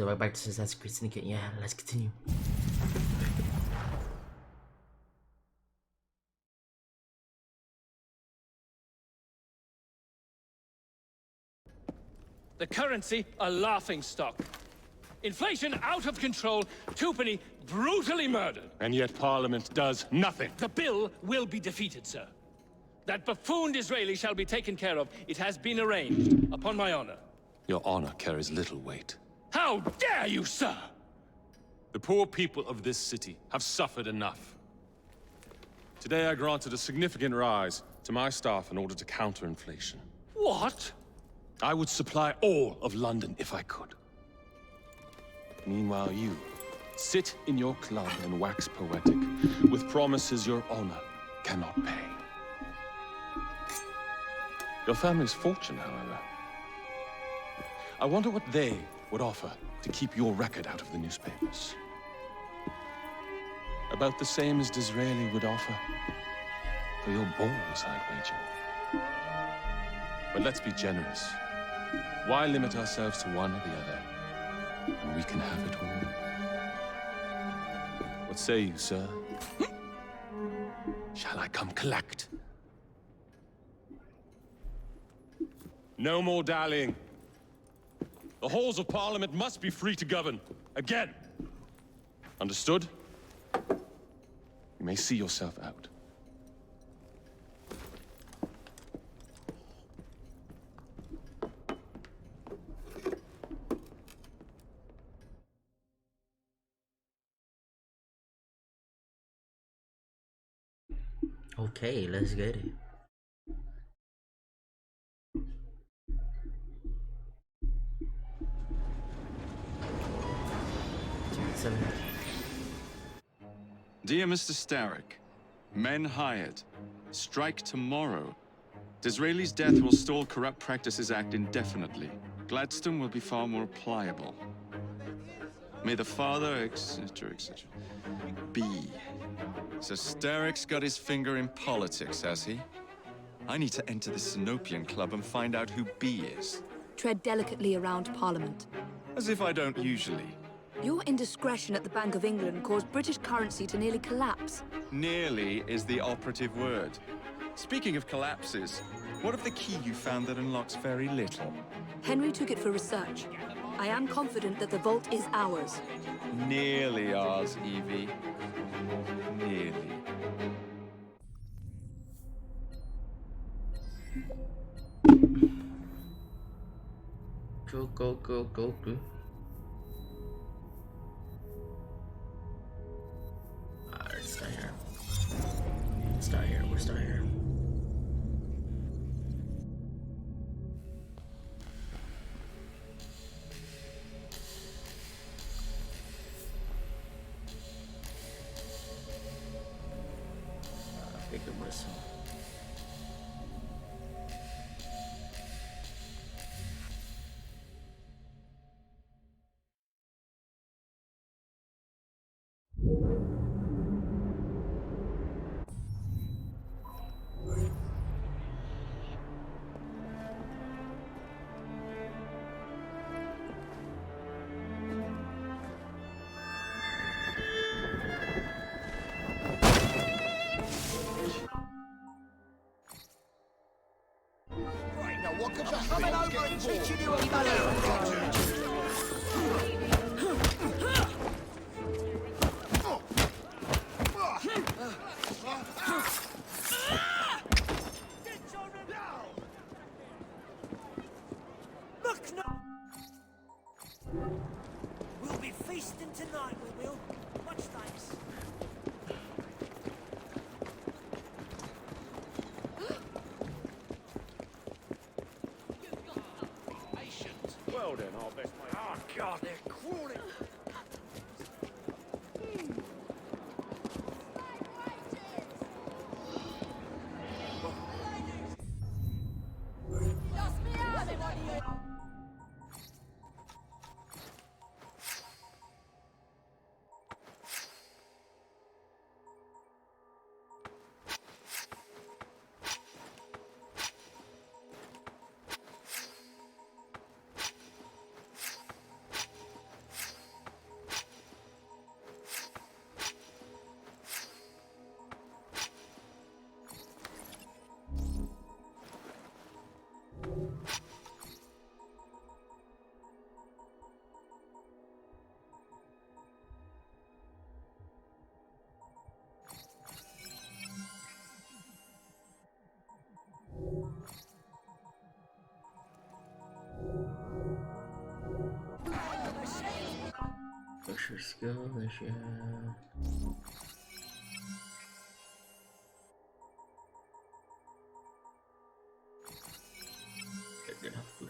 back to Assassin's Creed Syndicate. Yeah, let's continue. The currency, a laughingstock. Inflation out of control, Tupany brutally murdered. And yet Parliament does nothing. The bill will be defeated, sir. That buffoon Disraeli shall be taken care of. It has been arranged, upon my honor. Your honor carries little weight. How dare you, sir! The poor people of this city have suffered enough. Today I granted a significant rise to my staff in order to counter inflation. What? I would supply all of London if I could. Meanwhile, you sit in your club and wax poetic with promises your honor cannot pay. Your family's fortune, however. I wonder what they would offer to keep your record out of the newspapers. About the same as Disraeli would offer for your balls, I'd wager. But let's be generous. Why limit ourselves to one or the other, when we can have it all? What say you, sir? Shall I come collect? No more dallying. The halls of Parliament must be free to govern. Again. Understood? You may see yourself out. Okay, let's get it. Dear Mr. Starrick, men hired. Strike tomorrow. Disraeli's death will stall Corrupt Practices Act indefinitely. Gladstone will be far more pliable. May the father, etc., etc. B. So Starrick's got his finger in politics, has he? I need to enter the Sinopian Club and find out who B is. Tread delicately around Parliament. As if I don't usually. Your indiscretion at the Bank of England caused British currency to nearly collapse. Nearly is the operative word. Speaking of collapses, what of the key you found that unlocks very little? Henry took it for research. I am confident that the vault is ours. Nearly ours, Evie. Nearly. Go. Alright, start here. We're still here. Big whistle. What could just coming over and teaching you a Look now! We'll be feasting tonight, we will. Much thanks. Well then, I'll best my... Oh God, they're crawling! Push your skill, then she Good enough food.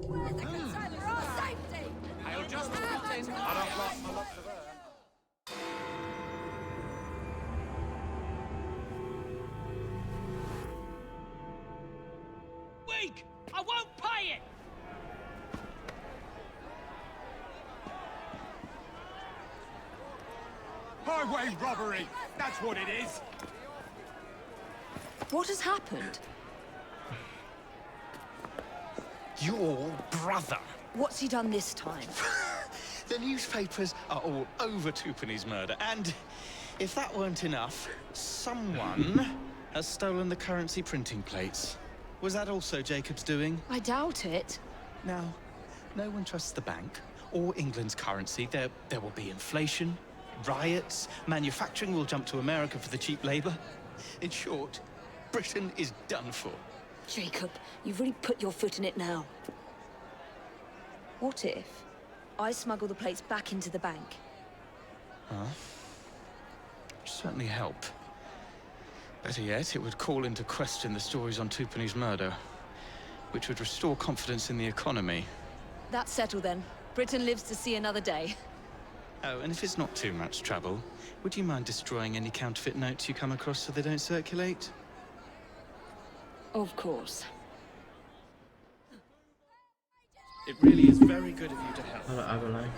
Where's the concern for our safety? I'll just put in. Weak! I won't pay it! Highway robbery! That's what it is! What has happened? Your brother. What's he done this time? The newspapers are all over Twopenny's murder, and if that weren't enough, someone has stolen the currency printing plates. Was that also Jacob's doing? I doubt it. Now, no one trusts the bank or England's currency. There will be inflation, riots, manufacturing will jump to America for the cheap labor. In short, Britain is done for. Jacob, you've really put your foot in it now. What if I smuggle the plates back into the bank? Certainly help. Better yet, it would call into question the stories on Twopenny's murder, which would restore confidence in the economy. That's settled then. Britain lives to see another day. Oh, and if it's not too much trouble, would you mind destroying any counterfeit notes you come across so they don't circulate? Of course. It really is very good of you to help. Hello, Adeline.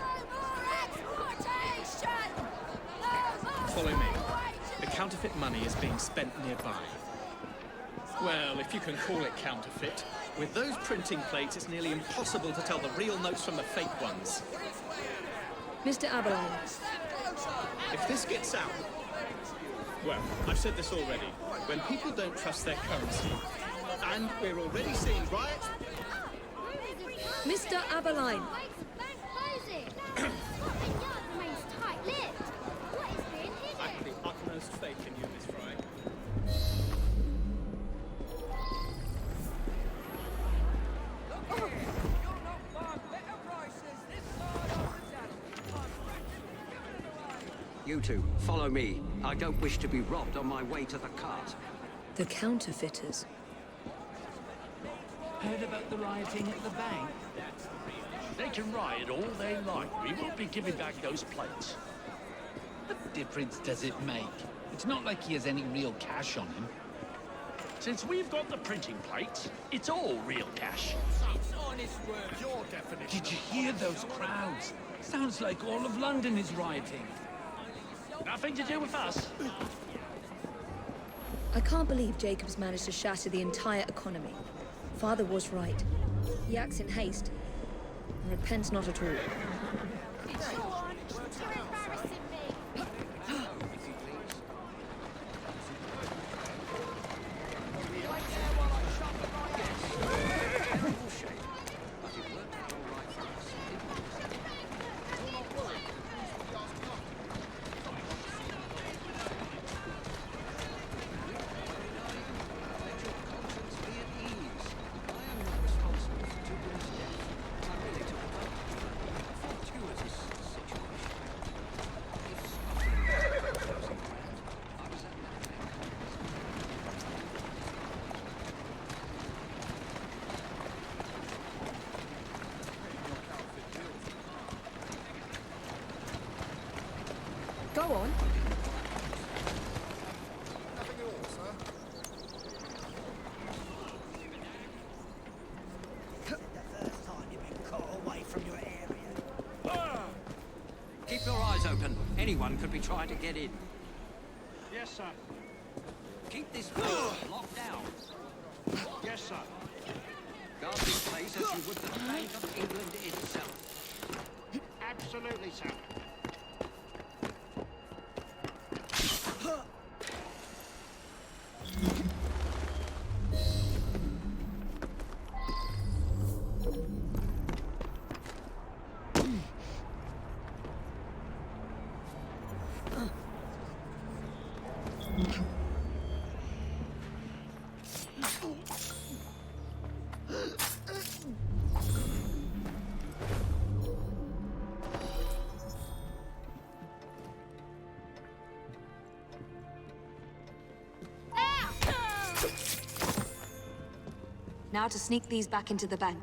Follow me. The counterfeit money is being spent nearby. Well, if you can call it counterfeit. With those printing plates, it's nearly impossible to tell the real notes from the fake ones. Mr. Aberline. If this gets out... Well, I've said this already. When people don't trust their currency, and we're already seeing riots... Mr. Aberline. I have the utmost faith in you, Miss Fry. You two, follow me. I don't wish to be robbed on my way to the cart. The counterfeiters. Heard about the rioting at the bank? They can riot all they like. We won't be giving back those plates. What difference does it make? It's not like he has any real cash on him. Since we've got the printing plates, it's all real cash. It's honest work, your definition. Did you hear those crowds? Sounds like all of London is rioting. Nothing to do with us. I can't believe Jacob's managed to shatter the entire economy. Father was right. He acts in haste and repents not at all. Go on. Nothing at all, sir. The first time you've been caught away from your area. Keep your eyes open. Anyone could be trying to get in. Yes, sir. Keep this place locked down. Yes, sir. Guard this place as you would the Bank of England itself. Absolutely, sir. Now to sneak these back into the bank.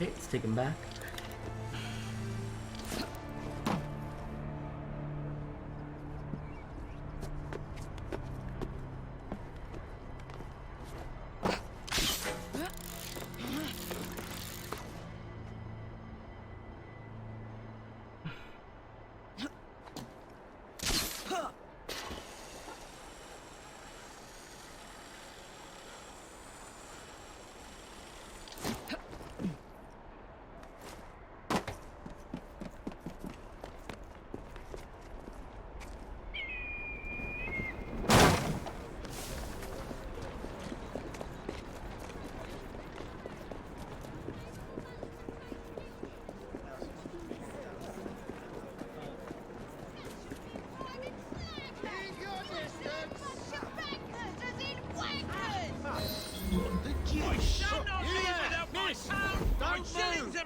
Okay, let's take him back.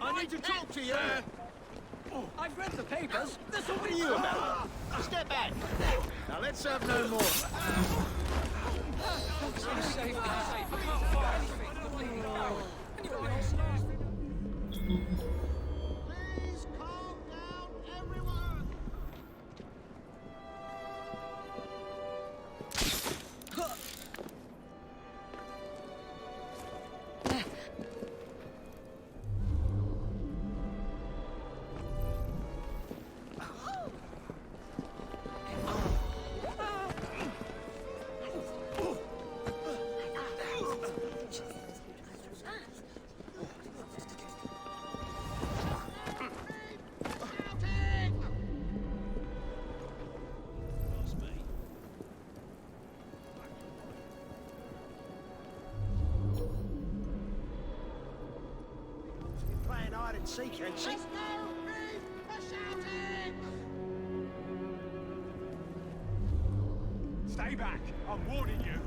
I need to talk to you. I've read the papers. This will be you about. Step back. Now let's have no more. Please calm down, everyone. Playing hide and seek, ain't she? There's no need for shouting! Stay back. I'm warning you.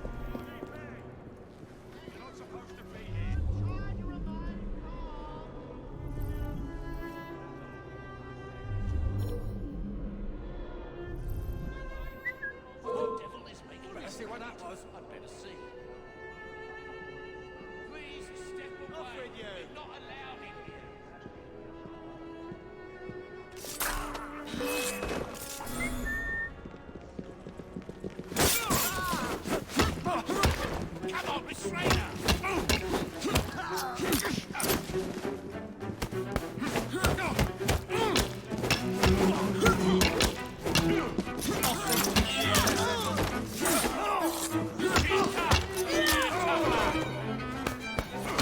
You're not supposed to be here. Try to remain calm. What the devil is making me see what that was? I'd better see. Please step away. Off with you. You're not allowed in here. Come on, restrain her!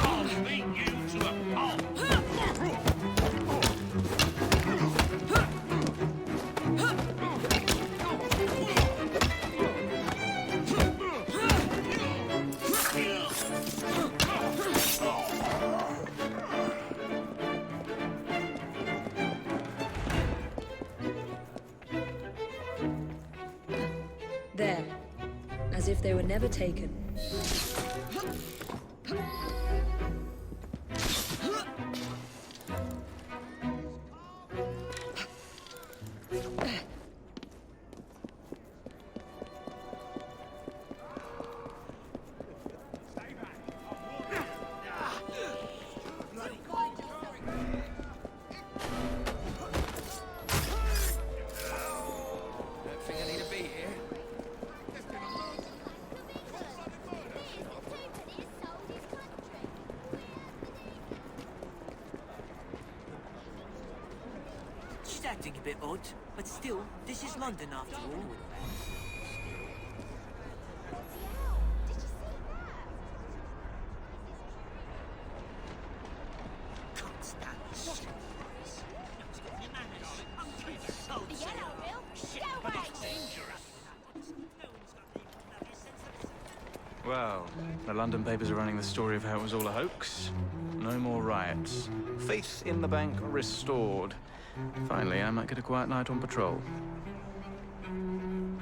I'll beat you to a pulp! There. As if they were never taken. Don't think I need to be here. She's acting a bit odd, but still, this is London after all. Well, the London papers are running the story of how it was all a hoax. No more riots. Faith in the bank restored. Finally, I might get a quiet night on patrol.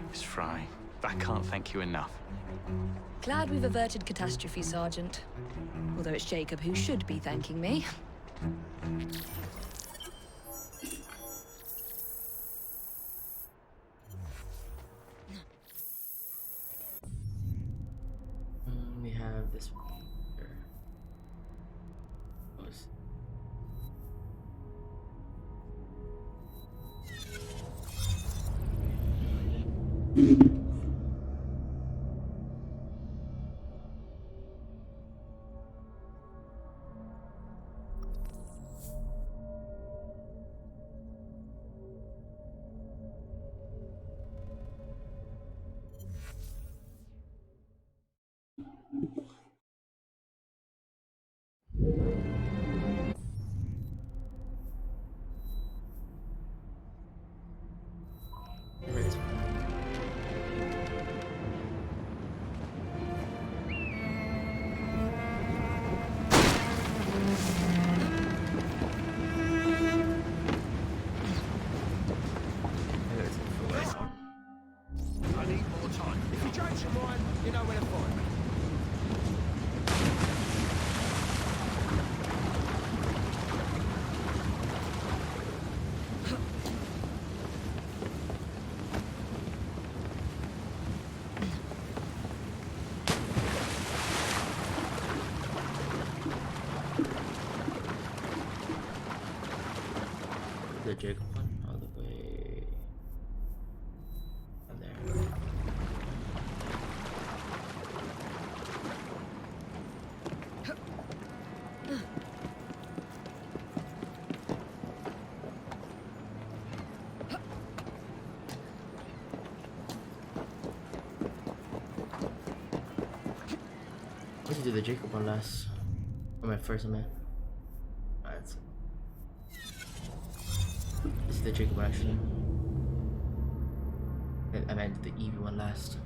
Miss Fry, I can't thank you enough. Glad we've averted catastrophe, Sergeant. Although it's Jacob who should be thanking me. We have this one here. What was- Here it is. Here it is. I need more time. If you change your mind, you know where to find me. The Jacob one all the way down there. I should do the Jacob one last. On my first man. Alright. This is the Jacob one actually. I meant the Evie one last.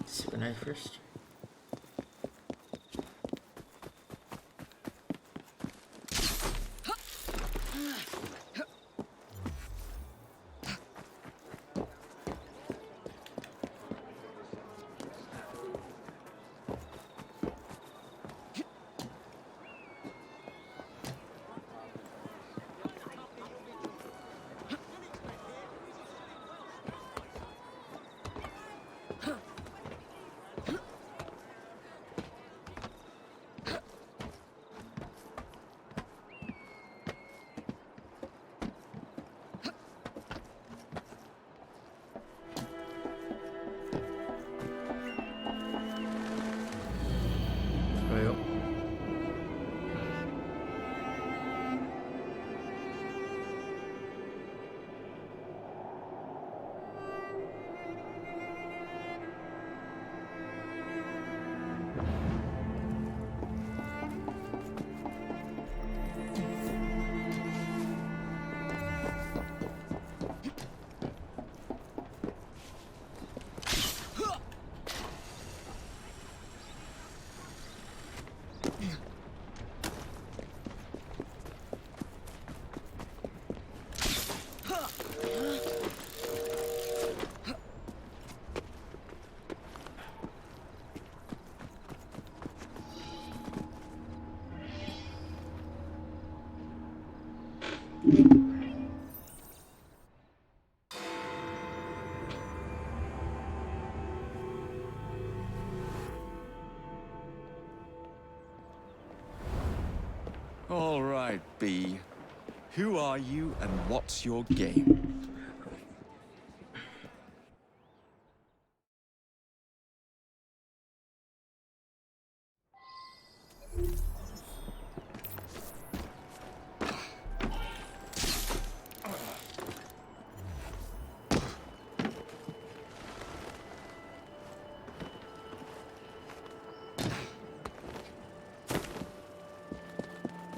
Super nice first. All right, B. Who are you and what's your game?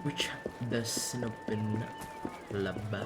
Which the Sinopin Laba.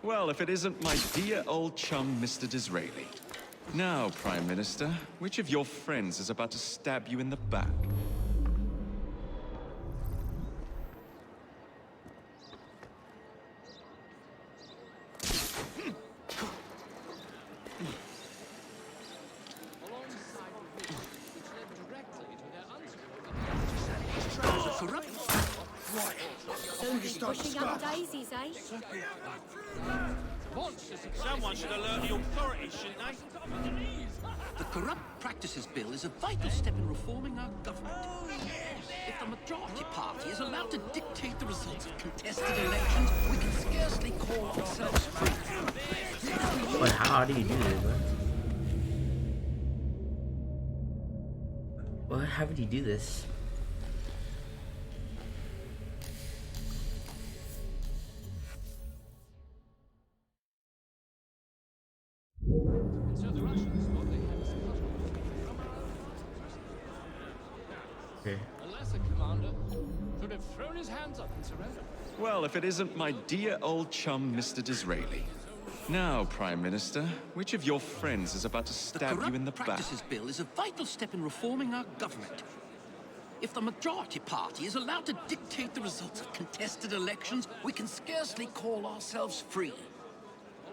Well, if it isn't my dear old chum, Mr. Disraeli. Now, Prime Minister, which of your friends is about to stab you in the back? Pushing up daisies, eh? Someone should alert the authorities, shouldn't they? The Corrupt Practices Bill is a vital step in reforming our government. If the majority party is allowed to dictate the results of contested elections, we can scarcely call ourselves free. But how do you do this, bro? Well, how would you do this? Okay. Unless a commander could have thrown his hands up and surrendered. Well, if it isn't my dear old chum, Mr. Disraeli. Now, Prime Minister, which of your friends is about to stab you in the back? The Corrupt Practices Bill is a vital step in reforming our government. If the majority party is allowed to dictate the results of contested elections, we can scarcely call ourselves free.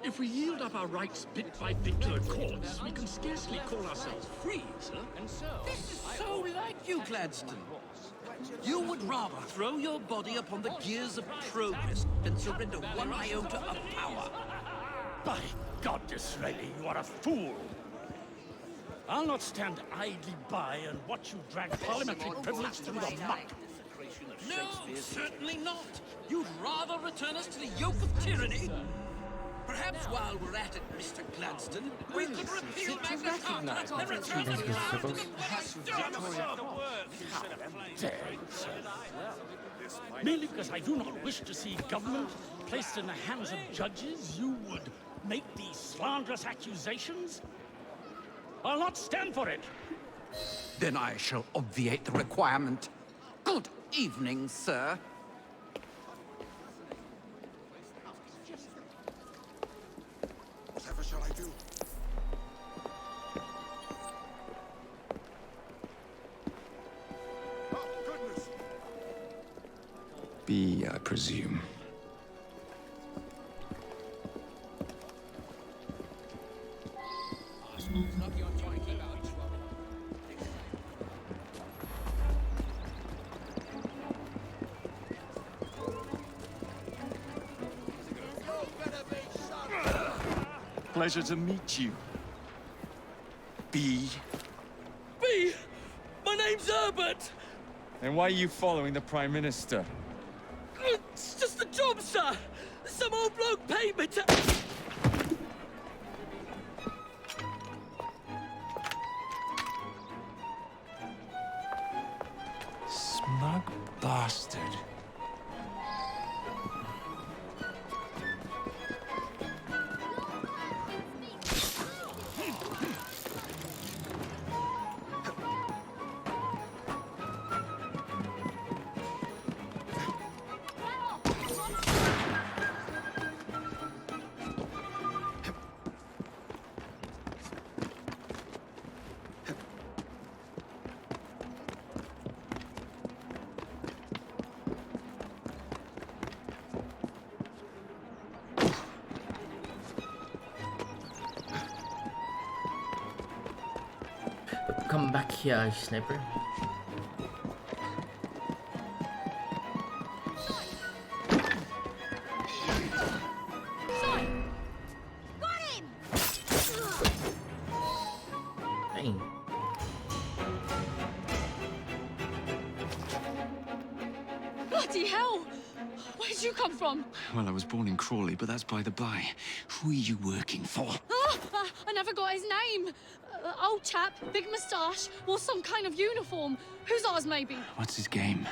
If we yield up our rights bit by bit to the courts, we can scarcely call ourselves free, sir. And so, this is so like you, Gladstone. You would rather throw your body upon the gears of progress than surrender one iota of power. By God, Disraeli, you are a fool. I'll not stand idly by and watch you drag parliamentary privilege through the muck. No, certainly not. You'd rather return us to the yoke of tyranny? Perhaps while we're at it, Mr. Gladstone, we could repeal Magna Carta and return the crown to the Merely because I do not wish to see government placed in the hands of judges, you would make these slanderous accusations? I'll not stand for it. Then I shall obviate the requirement. Good evening, sir. Whatever shall I do? Oh, goodness! B, I presume. Pleasure to meet you. B. B! My name's Herbert! And why are you following the Prime Minister? It's just a job, sir! Some old bloke paid me to... Smug bastard. come back here, sniper. Dang. Bloody hell! Where'd you come from? Well, I was born in Crawley, but that's by the by. Who are you working for? I never got his name. Old chap, big moustache, wore some kind of uniform. Who's ours, maybe? What's his game?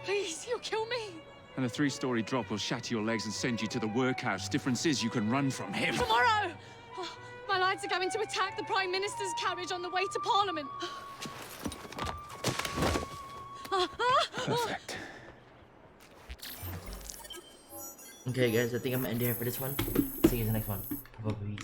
Please, you'll kill me. And a 3-story drop will shatter your legs and send you to the workhouse. Difference is you can run from him. Tomorrow! My lads are going to attack the Prime Minister's carriage on the way to Parliament. Perfect. Okay, guys, I think I'm ending here for this one. See you in the next one. Bye-bye.